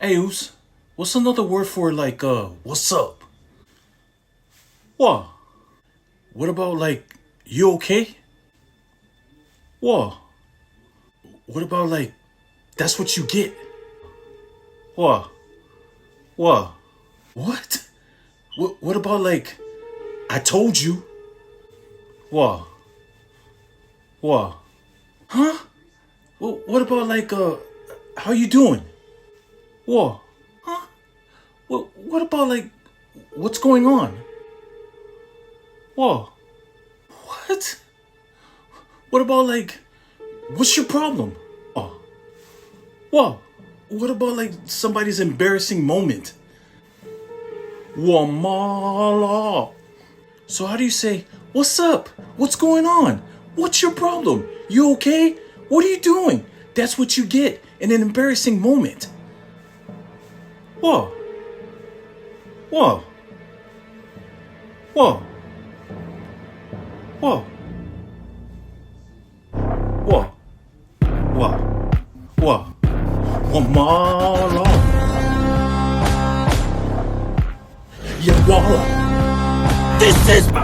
Hey, Oos, what's another word for what's up? What? What about you okay? What? What about that's what you get? What? What? What? What about I told you? What? What? Huh? What about how you doing? What? Huh? What about what's going on? What? What? What about what's your problem? Oh. What? What about somebody's embarrassing moment? Wamala. So how do you say, what's up? What's going on? What's your problem? You okay? What are you doing? That's what you get in an embarrassing moment. Whoa. Whoa. Whoa. Whoa. Whoa. Whoa. Whoa. Wamala. Yall. This is my